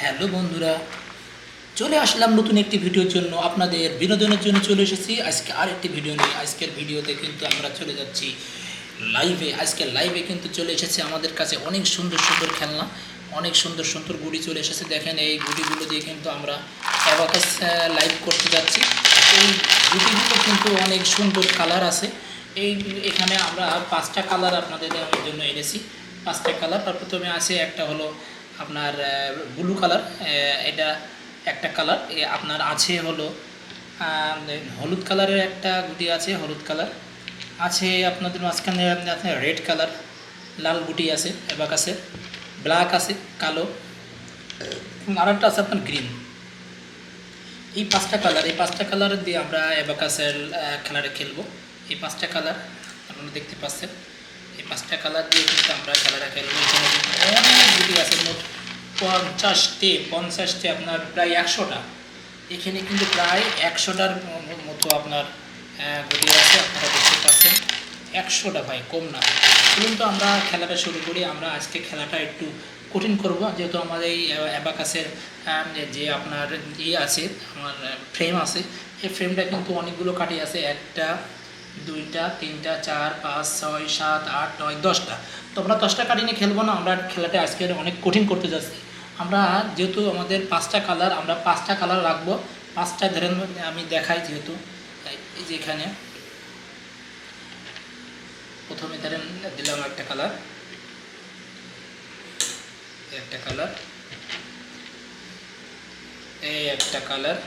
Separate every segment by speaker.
Speaker 1: Hello বন্ধুরা, চলে আসলাম নতুন একটি ভিডিওর জন্য। আপনাদের বিনোদনের জন্য চলে এসেছি আজকে আরেকটি ভিডিও নিয়ে। আজকের ভিডিওতে কিন্তু আমরা চলে যাচ্ছি লাইভে। আজকের লাইভে কিন্তু চলে এসেছে আমাদের কাছে অনেক সুন্দর সুন্দর খেলনা, অনেক সুন্দর সুন্দর গুড়ি চলে এসেছে। দেখেন এই গুটিগুলো দিয়ে কিন্তু আমরা অ্যাবাকাস লাইভ করতে যাচ্ছি। এই গুটিগুলো কিন্তু অনেক সুন্দর কালার আছে। এখানে আমরা 5টা কালার আপনাদের জন্য এনেছি। 5টা কালার। তার প্রথমে আছে একটা হলো আপনার ব্লু কালার, এটা একটা কালার। আপনার আছে হলো হলুদ কালারের একটা গুটি আছে, হলুদ কালার আছে। আপনাদের মাঝখানে আপনার রেড কালার, লাল গুটি আছে অ্যাবাকাসের, ব্ল্যাক আছে, কালো, আর একটা আছে আপনার গ্রিন। এই 5টা কালার, এই 5টা কালার দিয়ে আমরা অ্যাবাকাসের খেলাটা খেলবো। এই 5টা কালার আপনারা দেখতে পাচ্ছেন। এই 5টা কালার দিয়ে কিন্তু আমরা খেলাটা খেলবো। এখানে কিন্তু অনেক গুটি আছে, মোট 50টি আপনার প্রায় 100টা। এখানে কিন্তু প্রায় 100টার মতো আপনার গুটি আছে, আপনারা দেখতে পাচ্ছেন। 100টা ভাই, কম না। কিন্তু আমরা খেলাটা শুরু করি। আমরা আজকে খেলাটা একটু কঠিন করব, যেহেতু আমাদের এই অ্যাবাকাসের যে আপনার আছে, আমার ফ্রেম আছে। এই ফ্রেমটা কিন্তু অনেকগুলো কাঠি আছে, 1টা 2টা 3টা 4 5 6 7 8 9 10টা। তো আমরা 10টা কাঠি নিয়ে খেলবো না, আমরা খেলাটা আজকে অনেক কঠিন করতে যাচ্ছি। আমরা যেহেতু আমাদের 5টা কালার, আমরা 5টা কালার রাখবো। 5টা ধরেন আমি দেখাই, যেহেতু এই যে এখানে প্রথমে ধরেন দিলাম একটা কালার, একটা কালার, এই একটা কালার,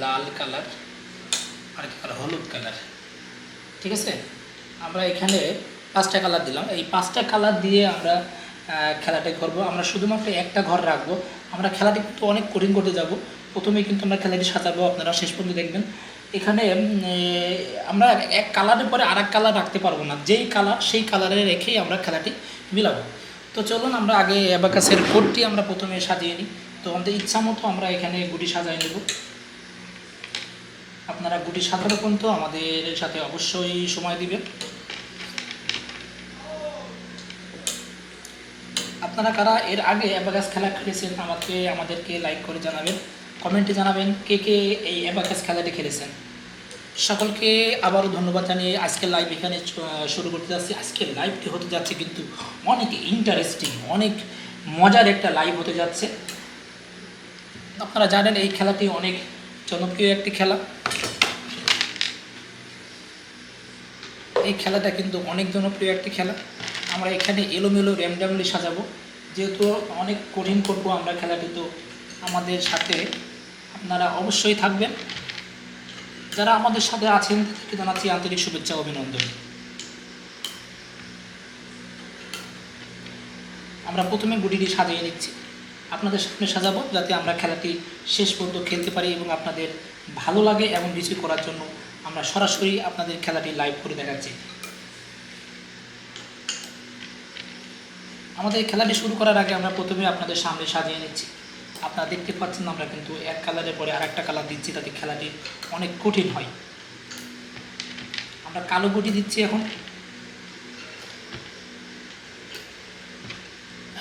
Speaker 1: লাল কালার, আর কি কালার, হলুদ কালার। ঠিক আছে, আমরা এখানে 5টা কালার দিলাম। এই 5টা কালার দিয়ে আমরা খেলাটা করবো। আমরা শুধুমাত্র একটা ঘর রাখবো। আমরা খেলাটি কিন্তু অনেক কঠিন করতে যাব। প্রথমে কিন্তু আমরা খেলাটি সাজাবো, আপনারা শেষ পর্যন্ত দেখবেন। এখানে আমরা এক কালারের পরে আর এক কালার রাখতে পারবো না, যেই কালার সেই কালারে রেখেই আমরা খেলাটি মিলাবো। তো চলুন আমরা আগে অ্যাবাকাসের কোডটি আমরা প্রথমে সাজিয়ে নিই। তো আমাদের ইচ্ছা মতো আমরা এখানে গুটি সাজিয়ে নেব। আপনারা গুটি সাজানো পর্যন্ত আমাদের সাথে অবশ্যই সময় দিবেন। আপনারা কারা এর আগে অ্যাবাকাস খেলা খেলেছেন আমাদেরকে লাইক করে জানাবেন, কমেন্টে জানাবেন কে কে এই অ্যাবাকাস খেলাটি খেলেছেন। সকলকে আবারও ধন্যবাদ জানিয়ে আজকের লাইভ এখানে শুরু করতে যাচ্ছি। আজকের লাইভটি হতে যাচ্ছে কিন্তু অনেক ইন্টারেস্টিং, অনেক মজার একটা লাইভ হতে যাচ্ছে। আপনারা জানেন এই খেলাটি অনেক জনপ্রিয় একটি খেলা। এই খেলাটা কিন্তু অনেক জনপ্রিয় একটি খেলা। আমরা এখানে এলোমেলো র্যান্ডামলি সাজাবো, যেহেতু অনেক কঠিন করবো আমরা খেলাটি। তো আমাদের সাথে আপনারা অবশ্যই থাকবেন। যারা আমাদের সাথে আছেন তাদেরকে জানাচ্ছি আন্তরিক শুভেচ্ছা, অভিনন্দন। আমরা প্রথমে গুটিটি সাজিয়ে নিচ্ছি, আপনাদের সামনে সাজাবো, যাতে আমরা খেলাটি শেষ পর্যন্ত খেলতে পারি এবং আপনাদের ভালো লাগে। এমন কিছু করার জন্য আমরা সরাসরি আপনাদের খেলাটি লাইভ করে দেখাচ্ছি। আমাদের খেলাটি শুরু করার আগে আমরা প্রথমে আপনাদের সামনে সাজিয়ে নিচ্ছি। আপনারা দেখতে পাচ্ছেন আমরা কিন্তু এক কালারের পরে আরেকটা কালার দিচ্ছি, তাতে খেলাটি অনেক কঠিন হয়। আমরা কালো গুটি দিচ্ছি এখন।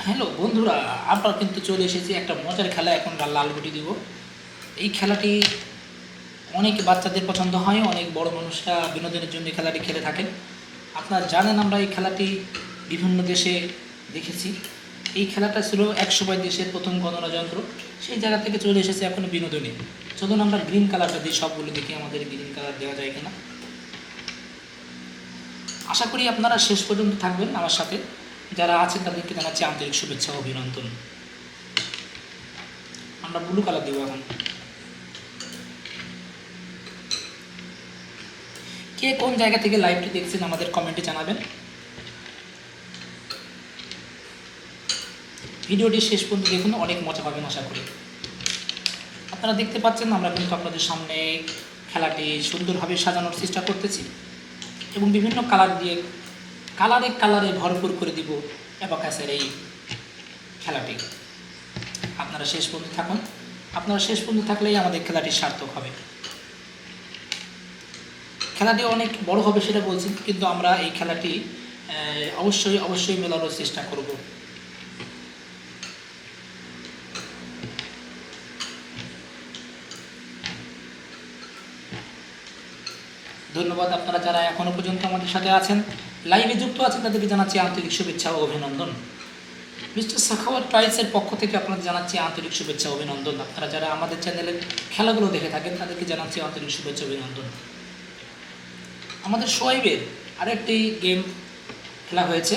Speaker 1: হ্যালো বন্ধুরা, আমরা কিন্তু চলে এসেছি একটা মজার খেলা। এখন লাল গুটি দিব। এই খেলাটি অনেক বাচ্চাদের পছন্দ হয়, অনেক বড় মানুষরা বিনোদনের জন্য খেলাটি খেলে থাকেন। আপনারা জানেন আমরা এই খেলাটি বিভিন্ন দেশে দেখেছি। এই খেলাটা ছিল একসময় দেশের প্রথম গণরাজন্ত্র, সেই জায়গা থেকে চলে এসেছে এখন বিনোদনে। চলুন আমরা গ্রিন কালারটা দিই, সবগুলো দেখি আমাদের গ্রিন কালার দেওয়া যায় কিনা। আশা করি আপনারা শেষ পর্যন্ত থাকবেন আমার সাথে। যারা আছেন তাদেরকে জানাচ্ছি আন্তরিক শুভেচ্ছা, অভিনন্দন। আমরা ব্লু কালার দেবো এখন। কে কোন জায়গা থেকে লাইভটি দেখছেন আমাদের কমেন্টে জানাবেন। ভিডিওটি শেষ পর্যন্ত দেখুন, অনেক মজা পাবেন আশা করি। আপনারা দেখতে পাচ্ছেন আমরা কিন্তু আপনাদের সামনে খেলাটি সুন্দরভাবে সাজানোর চেষ্টা করতেছি এবং বিভিন্ন কালার দিয়ে কালারে ভরপুর করে দিব অ্যাবাকাসের এই খেলাটি। আপনারা শেষ পর্যন্ত থাকুন। আপনারা শেষ পর্যন্ত থাকলেই আমাদের খেলাটি সার্থক হবে। খেলাটি অনেক বড় হবে সেটা বলছি, কিন্তু আমরা এই খেলাটি অবশ্যই মেলানোর চেষ্টা করব। ধন্যবাদ আপনারা যারা এখনও পর্যন্ত আমাদের সাথে আছেন, লাইভে যুক্ত আছেন, তাদেরকে জানাচ্ছি আন্তরিক শুভেচ্ছা ও অভিনন্দন। মিস্টার সাখাওয়াত টয়েসের পক্ষ থেকে আপনাদের জানাচ্ছি আন্তরিক শুভেচ্ছা অভিনন্দন। আপনারা যারা আমাদের চ্যানেলের খেলাগুলো দেখে থাকেন, তাদেরকে জানাচ্ছি আন্তরিক শুভেচ্ছা অভিনন্দন। আমাদের সোয়াইবের আরেকটি গেম খেলা হয়েছে,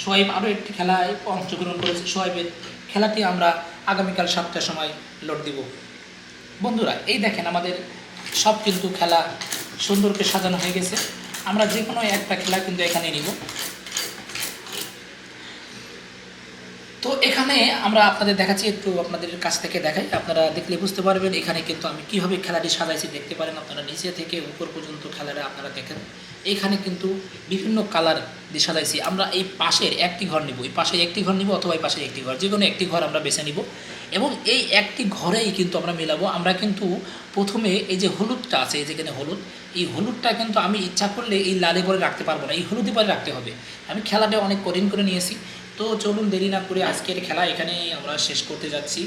Speaker 1: সোয়াইব আরও একটি খেলায় অংশগ্রহণ করেছে। সোয়াইবের খেলাটি আমরা আগামীকাল 7টার সময় লোড দিব। বন্ধুরা, এই দেখেন আমাদের সব কিন্তু খেলা সুন্দর করে সাজানো হয়ে গেছে। আমরা যে কোনো একটা খেলা কিন্তু এখানে নিব। তো এখানে আমরা আপনাদের দেখাচ্ছি, একটু আপনাদের কাছ থেকে দেখাই, আপনারা দেখলে বুঝতে পারবেন এখানে কিন্তু আমি কীভাবে খেলাটি সাজাইছি দেখতে পারেন। আপনারা নিচে থেকে উপর পর্যন্ত খেলাটা আপনারা দেখেন। এইখানে কিন্তু বিভিন্ন কালার দিয়ে সাজাইছি। আমরা এই পাশের একটি ঘর নিব, এই পাশে একটি ঘর নিব অথবা এই পাশে একটি ঘর, যে কোনো একটি ঘর আমরা বেছে নিব এবং এই একটি ঘরেই কিন্তু আমরা মেলাবো। আমরা কিন্তু প্রথমে এই যে হলুদটা আছে, এই যেখানে হলুদ, এই হলুদটা কিন্তু আমি ইচ্ছা করলে এই লালে করে রাখতে পারবো না, এই হলুদে পরে রাখতে হবে। আমি খেলাটা অনেক কঠিন করে নিয়েছি। তো চলুন দেরি না করে আজকের খেলা এখানে আমরা শেষ করতে যাচ্ছি,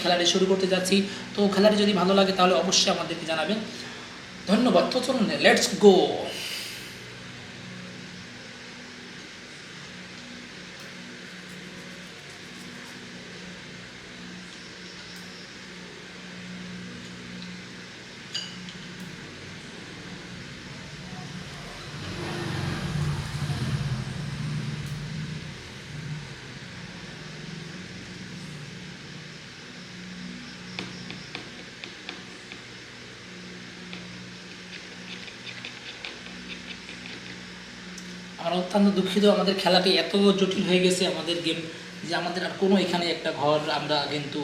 Speaker 1: খেলাটি শুরু করতে যাচ্ছি। তো খেলাটি যদি ভালো লাগে তাহলে অবশ্যই আমাদেরকে জানাবেন। ধন্যবাদ। তো চলুন, লেটস গো। আমরা অত্যন্ত দুঃখিত, আমাদের খেলাটি এত জটিল হয়ে গেছে আমাদের গেম, যে আমাদের আর কোনো এখানে একটা ঘর আমরা কিন্তু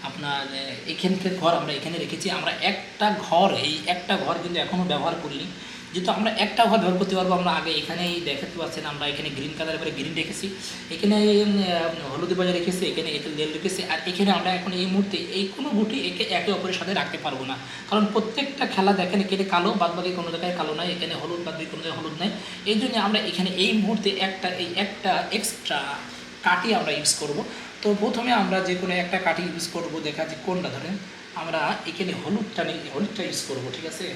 Speaker 1: আপনার এখানকার ঘর আমরা এখানে রেখেছি। আমরা একটা ঘর, এই একটা ঘর কিন্তু এখনও ব্যবহার করিনি। যেহেতু আমরা একটা ঘর ব্যবহার করতে পারবো, আমরা আগে এখানেই দেখাতে পাচ্ছেন, আমরা এখানে গ্রিন কালারের পরে গ্রিন রেখেছি, এখানে হলুদ বাজার রেখেছি, এখানে এতে লেল রেখেছি। আর এখানে আমরা এখন এই মুহূর্তে এই কোনো গুটি একে অপরের সাথে রাখতে পারবো না, কারণ প্রত্যেকটা খেলা দেখেন এখানে কালো, বাদবাকি কোনো জায়গায় কালো নাই, এখানে হলুদ, বাদবাকি কোনো জায়গায় হলুদ নাই। এই জন্য আমরা এখানে এই মুহূর্তে একটা এক্সট্রা কাঠি আমরা ইউজ করব। তো প্রথমে আমরা যে কোনো একটা কাঠি ইউজ করব, দেখা যে কোনটা ধরেন আমরা এখানে হলুদটা ইউজ করব, ঠিক আছে।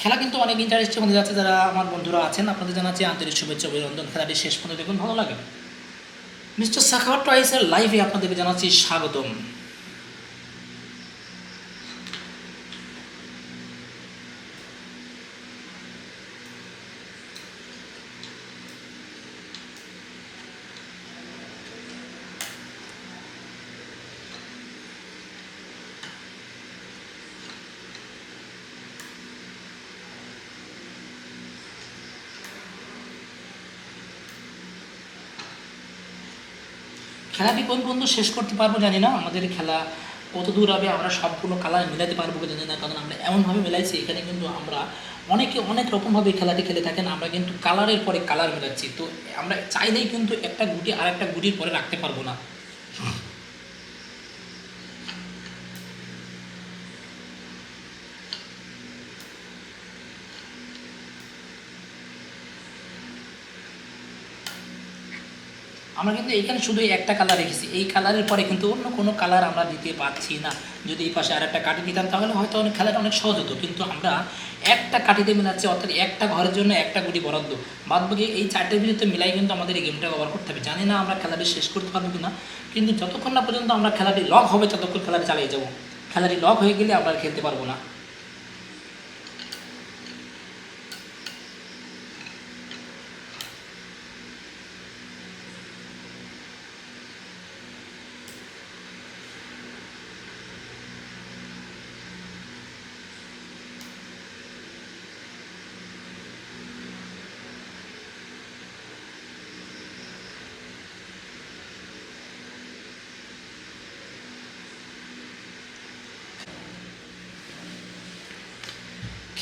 Speaker 1: খেলা কিন্তু অনেক ইন্টারেস্টিং হতে যাচ্ছে। যারা আমার বন্ধুরা আছেন, আপনাদের জানাচ্ছি আন্তরিক শুভেচ্ছা অভিনন্দন। খেলাটি শেষ পর্যন্ত দেখুন, ভালো লাগে। মিস্টার সাখাওয়াত টয়েসের লাইভে আপনাদেরকে জানাচ্ছি স্বাগতম। খেলাটি কোন পর্যন্ত শেষ করতে পারবো জানি না, আমাদের খেলা কত দূর হবে, আমরা সবগুলো কালার মিলাতে পারবো কি জানি না, কারণ আমরা এমনভাবে মিলাইছি এখানে কিন্তু আমরা অনেকে অনেক রকমভাবে খেলাটি খেলে থাকেন, আমরা কিন্তু কালারের পরে কালার মিলাচ্ছি। তো আমরা চাইলেই কিন্তু একটা গুটি আর একটা গুটির পরে রাখতে পারবো না। আমরা কিন্তু এখানে শুধু একটা কালার রেখেছি, এই কালারের পরে কিন্তু অন্য কোনো কালার আমরা দিতে পারছি না। যদি এই পাশে আর একটা কাঠি দিতাম তাহলে হয়তো অনেক খেলাটা অনেক সহজ হতো, কিন্তু আমরা একটা কাঠিতে মিলাচ্ছি, অর্থাৎ একটা ঘরের জন্য একটা গুটি বরাদ্দ, বাদবাকি এই চারটের ভিতরে মিলাই কিন্তু আমাদের এই গেমটা কভার করতে হবে। জানি না আমরা খেলাটি শেষ করতে পারবো কি না, কিন্তু যতক্ষণ না পর্যন্ত আমরা খেলাটি লক হবে ততক্ষণ খেলাটি চালিয়ে যাবো। খেলাটি লক হয়ে গেলে আমরা খেলতে পারবো না।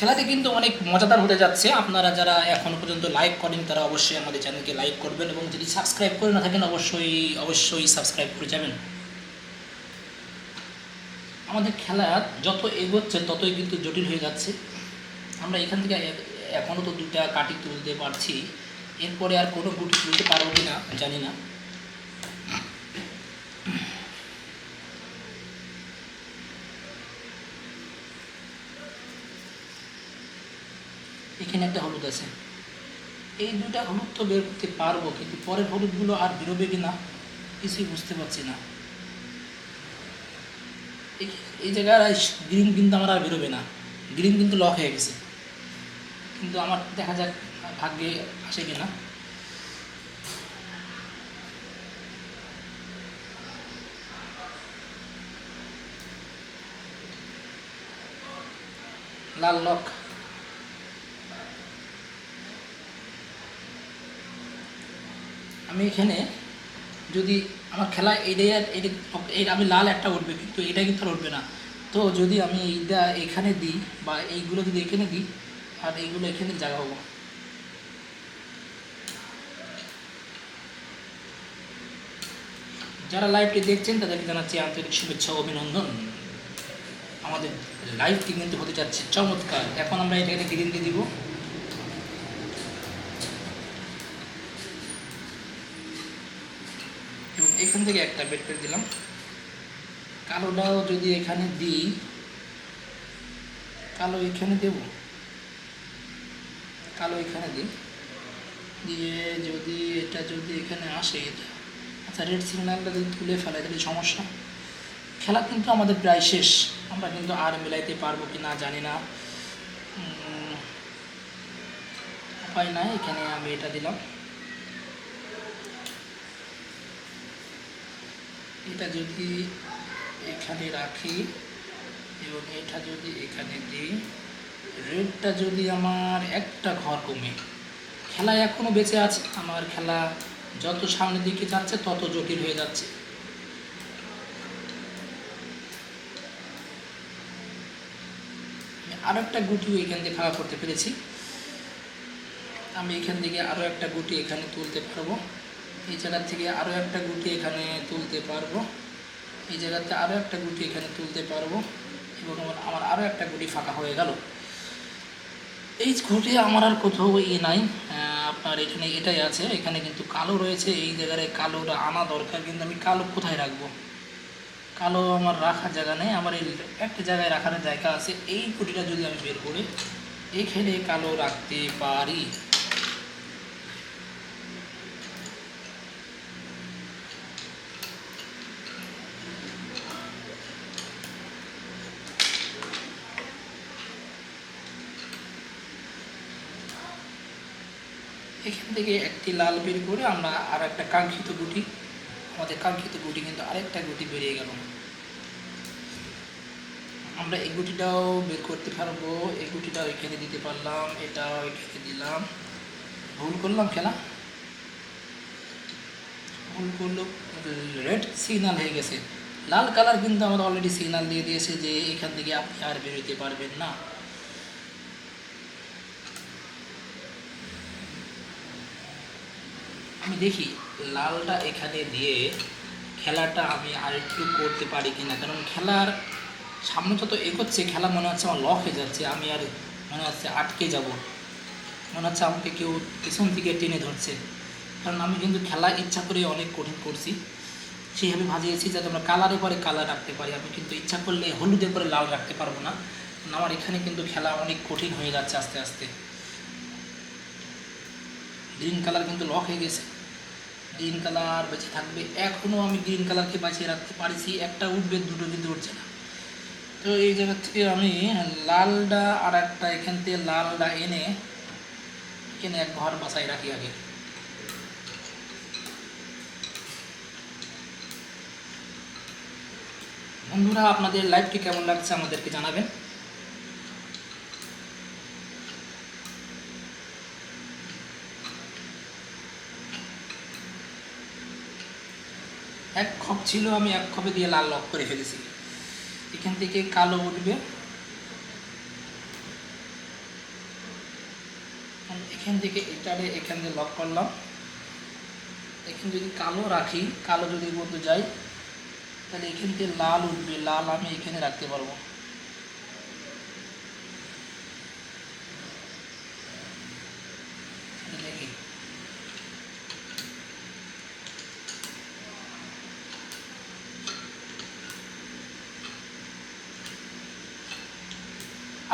Speaker 1: খেলাটি কিন্তু অনেক মজাদার হতে যাচ্ছে। আপনারা যারা এখনও পর্যন্ত লাইক করেন তারা অবশ্যই আমাদের চ্যানেলকে লাইক করবেন, এবং যদি সাবস্ক্রাইব করে না থাকেন অবশ্যই সাবস্ক্রাইব করে যাবেন। আমাদের খেলা যত এগোচ্ছে ততই কিন্তু জটিল হয়ে যাচ্ছে। আমরা এখান থেকে এখনও তো দুটা কাঠি তুলতে পারছি, এরপরে আর কোনো গুটি তুলতে পারবো কি না জানি না। এখানে একটা হলুদ আছে, এই দুটা হলুদ তো বের করতে পারবো, কিন্তু পরের হলুদগুলো আর বেরোবে কি না কিছুই বুঝতে পারছি না। এই জায়গায় গ্রিন কিন্তু আমার আর বেরোবে না, গ্রিন কিন্তু লক হয়ে গেছে, কিন্তু আমার দেখা যাক ভাগ্যে আসে কিনা। লাল লক, আমি এখানে যদি আমার খেলা এইটা আমি লাল একটা উঠবে, কিন্তু এটা কিন্তু আর উঠবে না। তো যদি আমি এইটা এখানে দিই বা এইগুলো যদি এখানে দিই আর এইগুলো এখানে জায়গা হবো। যারা লাইভটি দেখছেন তাদেরকে জানাচ্ছি আন্তরিক শুভেচ্ছা ও অভিনন্দন। আমাদের লাইভটি কিন্তু হতে যাচ্ছে চমৎকার। এখন আমরা এটাকে গ্রিন দিয়ে দিব, এবং এখান থেকে একটা বের করে দিলাম। কালোটাও যদি এখানে দিই, কালো এখানে দেব, কালো এখানে দিই, দিয়ে যদি এটা যদি এখানে আসে, এটা আচ্ছা রেড সিগন্যালটা যদি তুলে ফেলাই তাহলে সমস্যা। খেলা কিন্তু আমাদের প্রায় শেষ, আমরা কিন্তু আর মেলাইতে পারবো কি না জানি না, উপায় নাই। এখানে আমি এটা দিলাম, এটা যদি এখানে রাখি এবং এটা যদি এখানে দিই, রেডটা যদি আমার একটা ঘর কমে, খেলা এখনও বেঁচে আছে। আমার খেলা যত সামনের দিকে যাচ্ছে তত জটিল হয়ে যাচ্ছে। আরও একটা গুটিও এখান থেকে খারাপ করতে পেরেছি। আমি এখান থেকে আরও একটা গুটি এখানে তুলতে পারবো, এই জায়গা থেকে আরও একটা গুটি এখানে তুলতে পারবো, এই জায়গাতে আরও একটা গুটি এখানে তুলতে পারবো, এবং আমার আরও একটা গুটি ফাঁকা হয়ে গেল। এই ঘটে আমার আর কোথাও নাই। আপনার এখানে এটাই আছে, এখানে কিন্তু কালো রয়েছে, এই জায়গায় কালোটা আনা দরকার, কিন্তু আমি কালো কোথায় রাখবো? কালো আমার রাখার জায়গা নেই, আমার এই একটা জায়গায় রাখার জায়গা আছে। এই গুটিটা যদি আমি বের করে এখানে কালো রাখতে পারি, এখান থেকে একটি লাল বের করে আমরা আর একটা কাঙ্ক্ষিত গুটি, আমাদের কাঙ্ক্ষিত গুটি কিন্তু আরেকটা গুটি বেরিয়ে গেল। আমরা এই গুটিটাও বের করতে পারবো, এই গুটিটাও এখানে দিতে পারলাম, এটাও এখানে দিলাম। ভুল করলাম খেলা, ভুল করলো, রেড সিগন্যাল হয়ে গেছে। লাল কালার কিন্তু আমাদের অলরেডি সিগন্যাল দিয়ে দিয়েছে যে এখান থেকে আপনি আর বেরোতে পারবেন না। আমি দেখি লালটা এখানে দিয়ে খেলাটা আমি আর একটু করতে পারি কিনা, কারণ খেলার সামনে যত এগোচ্ছে খেলা মনে হচ্ছে আমার লক হয়ে যাচ্ছে, আমি আর মনে হচ্ছে আটকে যাব, মনে হচ্ছে আমাকে কেউ পিছন থেকে টেনে ধরছে। কারণ আমি কিন্তু খেলা ইচ্ছা করে অনেক কঠিন করছি, সেইভাবে ভাজিয়েছি যাতে আমরা কালারে পরে কালার রাখতে পারি। আমি কিন্তু ইচ্ছা করলে হলুদে করে লাল রাখতে পারবো না, কারণ আমার এখানে কিন্তু খেলা অনেক কঠিন হয়ে যাচ্ছে আস্তে আস্তে। গ্রিন কালার কিন্তু লক হয়ে গেছে, গ্রিন কালার বেঁচে থাকবে। এখনও আমি গ্রিন কালারকে বাঁচিয়ে রাখতে পারছি, একটা উঠবে, দুটো কিন্তু উঠছে না। তো এই জায়গা থেকে আমি লালটা আর একটা এখান থেকে লালটা এনে এখানে এক ঘর বাসায় রাখি আগে। বন্ধুরা আপনাদের লাইভটি কেমন লাগছে আমাদেরকে জানাবেন। এক খপ ছিল, আমি এক খপে দিয়ে লাল লক করে ফেলেছি। এখান থেকে কালো উঠবে, এখান থেকে এটারে এখান দিয়ে লক করলাম। এখানে যদি কালো রাখি, কালো যদি বলতে যাই তাহলে এখান থেকে লাল উঠবে, লাল আমি এখানে রাখতে পারবো। দেখি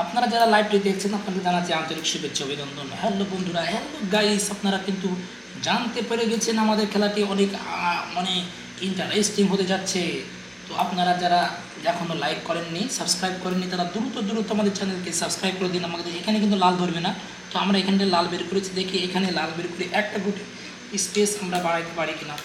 Speaker 1: আপনারা যারা লাইভটি দেখছেন আপনাদের জানাচ্ছি আন্তরিক শুভেচ্ছা অভিনন্দন। হ্যালো বন্ধুরা, হ্যালো গাইস, আপনারা কিন্তু জানতে পেরে গেছেন আমাদের খেলাটি অনেক মানে ইন্টারেস্টিং হতে যাচ্ছে। তো আপনারা যারা এখনও লাইক করেননি, সাবস্ক্রাইব করেননি, তারা দ্রুত দ্রুত আমাদের চ্যানেলকে সাবস্ক্রাইব করে দিন। আমাদের এখানে কিন্তু লাল ধরবে না, তো আমরা এখানে লাল বের করেছি, দেখি এখানে লাল বের করে একটা গুটি স্পেস আমরা বাড়াইতে পারি কিনা।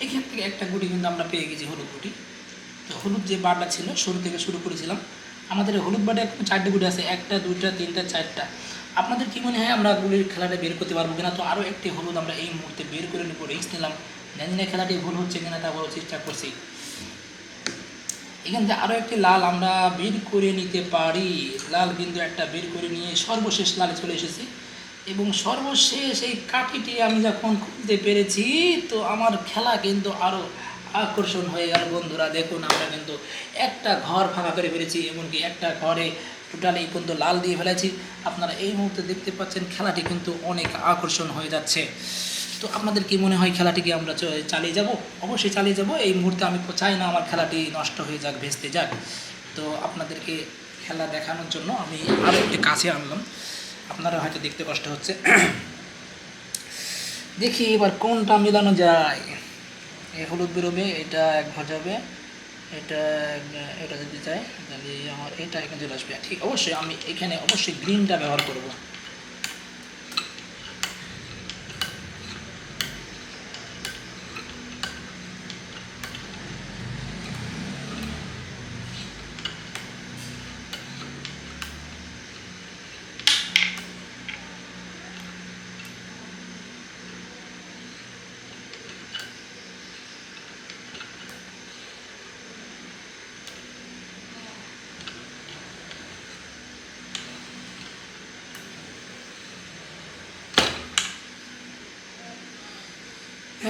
Speaker 1: এখান থেকে একটা গুটি কিন্তু আমরা পেয়ে গেছি, হলুদ গুটি। তো হলুদ যে বারটা ছিল শুরু থেকে শুরু করেছিলাম, আমাদের হলুদ বারে এখন 4টে গুটি আছে, 1টা 2টা 3টা 4টা। আপনাদের কি মনে হয় আমরা গুলির খেলাটা বের করতে পারবো কিনা? তো আরও একটি হলুদ আমরা এই মুহূর্তে বের করে নেবো, রিস্ক নিলাম, জানি না খেলাটি ভুল হচ্ছে কিনা, তা বলার চেষ্টা করছি। এখান থেকে আরও একটি লাল আমরা বের করে নিতে পারি। লাল কিন্তু একটা বের করে নিয়ে সর্বশেষ লালে চলে এসেছি, এবং সর্বশেষ এই কাঠিটি আমি যখন খুলতে পেরেছি, তো আমার খেলা কিন্তু আরও আকর্ষণ হয়ে গেল। বন্ধুরা দেখুন, আমরা কিন্তু একটা ঘর ফাঁকা করে ফেলেছি, এমনকি একটা ঘরে টোটালি কিন্তু লাল দিয়ে ফেলেছি। আপনারা এই মুহূর্তে দেখতে পাচ্ছেন খেলাটি কিন্তু অনেক আকর্ষণ হয়ে যাচ্ছে। তো আপনাদের কি মনে হয় খেলাটিকে আমরা চালিয়ে যাব? অবশ্যই চালিয়ে যাব। এই মুহূর্তে আমি চাই না আমার খেলাটি নষ্ট হয়ে যাক, ভেস্তে যাক। তো আপনাদেরকে খেলা দেখানোর জন্য আমি আরও একটু কাছে আনলাম, আপনারা হয়তো দেখতে কষ্ট হচ্ছে। দেখি এবার কোনটা মেলানো যায়। এই হলুদ বেরোবে, এটা এক ঘর যাবে, এটা এটা যদি চাই তাহলে আমার এটা এখানে চলে আসবে। ঠিক, অবশ্যই আমি এখানে অবশ্যই গ্রিনটা ব্যবহার করব।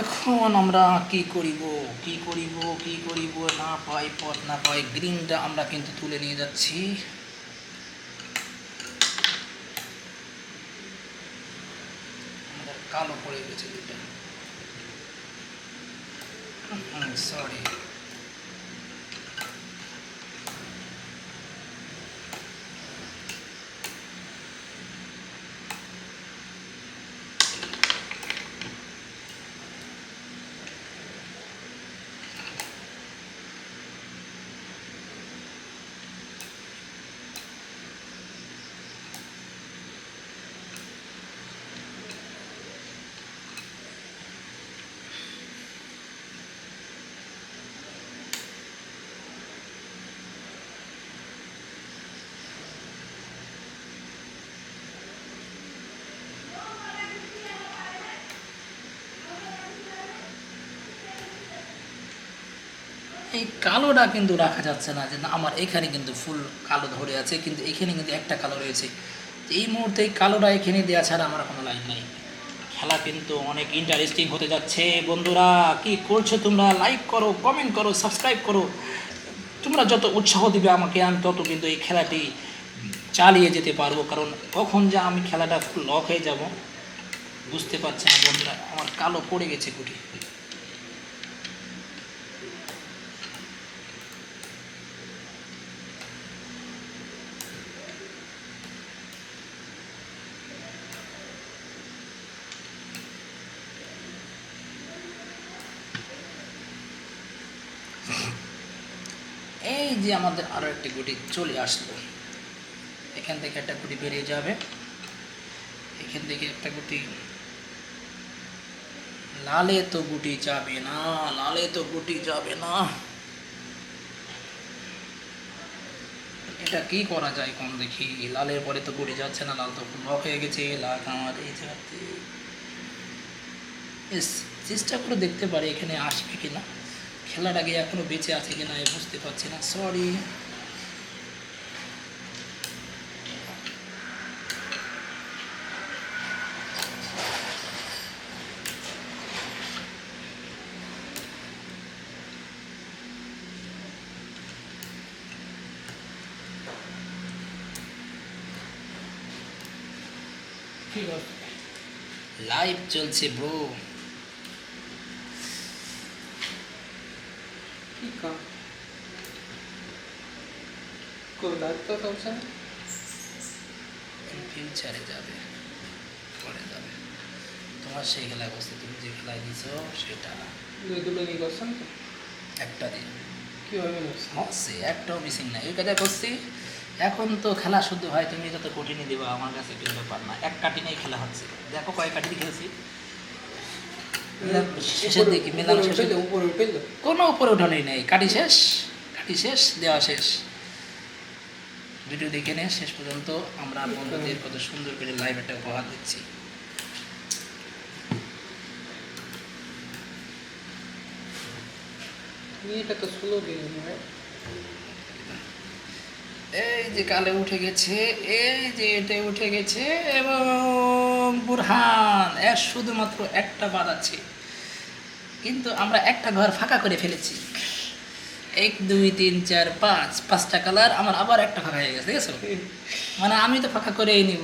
Speaker 1: এখন আমরা কি করিব, কি করিব, কি করিব, না পাই পথ না পাই। গ্রিনটা আমরা কিন্তু তুলে নিয়ে যাচ্ছি। আমাদের কালো পড়ে গেছে দুইটা, সরি। এই কালোটা কিন্তু রাখা যাচ্ছে না, যে না আমার এখানে কিন্তু ফুল কালো ধরে আছে, কিন্তু এখানে কিন্তু একটা কালো রয়েছে। এই মুহূর্তে এই কালোটা এখানে দেওয়া ছাড়া আমার কোনো লাইন নাই। খেলা কিন্তু অনেক ইন্টারেস্টিং হতে যাচ্ছে। বন্ধুরা কি করছো তোমরা? লাইক করো, কমেন্ট করো, সাবস্ক্রাইব করো। তোমরা যত উৎসাহ দিবে আমাকে, আমি তত কিন্তু এই খেলাটি চালিয়ে যেতে পারবো। কারণ কখন যে আমি খেলাটা ফুল লক হয়ে যাব বুঝতে পারছি না। বন্ধুরা আমার কালো পড়ে গেছে গুটি। এই যে আমাদের আরও একটি গুটি চলে আসলো, এখান থেকে একটা গুটি বেরিয়ে যাবে, এখান থেকে একটা গুটি। লালে তো গুটি যাবে না, লালে তো গুটি যাবে না। এটা কি করা যায় কোন দেখি? লালের পরে তো গুটি যাচ্ছে না, লাল তো লক হয়ে গেছে। লাল আমার এই জায়গাতে চেষ্টা করে দেখতে পারি এখানে আসবে কিনা। খেলাটাকে এখনো বেঁচে আছে কিনা বুঝতে পারছি না, সরি।
Speaker 2: ঠিক আছে
Speaker 1: লাইভ চলছে ব্রো।
Speaker 2: ঠিক কাম কোই লাইভ তো চলছে না
Speaker 1: ফিউচারে যাবে, পরে যাবে। তোমার সেই খেলায় বসতে, তুমি যে খেলায় দিছো সেটা
Speaker 2: দুটো নিয়ে করছেন তো
Speaker 1: একটা দিন
Speaker 2: কীভাবে নিচ্ছেন
Speaker 1: হচ্ছে, একটাও মিসিং নাই। এই কাজে করছি। এখন তো খেলা শুধু হয় তুমি যত কঠিনই দিবা আমার কাছে কিন্তু ব্যাপার না, এক কাটিনেই খেলা হচ্ছে। দেখো কয় কাটি খেলছি শেষের দিকে, মেলানো শেষে
Speaker 2: উপরে উঠে
Speaker 1: কোনো উপরে উঠানোই নেই। কাটি শেষ, কাটি শেষ, দেওয়া শেষ। ভিডিও দেখে নে শেষ পর্যন্ত। আমরা বন্ধুদের কত সুন্দর করে লাইভ একটা উপহার দিচ্ছি।
Speaker 2: এটা তো স্লো গেম ভাই
Speaker 1: এই যে কালে উঠে গেছে, এই যে এটা উঠে গেছে, এবং বুরহান এর শুধুমাত্র একটা বাদ আছে, কিন্তু আমরা একটা ঘর ফাঁকা করে ফেলেছি। 1 2 3 4 5, 5টা কালার আমার আবার একটা ফাঁকা হয়ে গেছে, দেখেছো? মানে আমি তো ফাঁকা করেই নিব।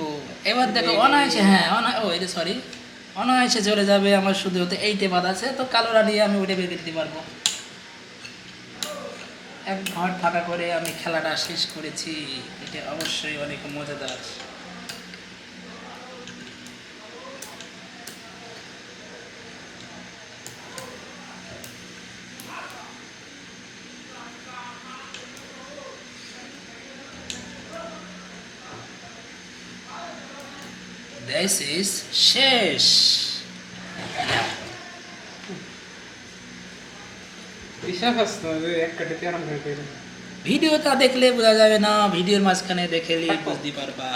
Speaker 1: এবার দেখো অনায়াসে, হ্যাঁ সরি, অনায়াসে চলে যাবে আমার। শুধু হতে এইটে বাদ আছে, তো কালোরা নিয়ে আমি ওইটা বের করে দিতে পারবো। এক ঘর ফাঁকা করে আমি খেলাটা শেষ করেছি। এটা অবশ্যই অনেক মজাদার। This is শেষ।
Speaker 2: বিশ্বাস আসতো না যে এক কাটিতে আরাম করে পেয়ে
Speaker 1: ভিডিওটা দেখলে বোঝা যাবে না, ভিডিওর মাঝখানে দেখলে বুঝতে পারবা।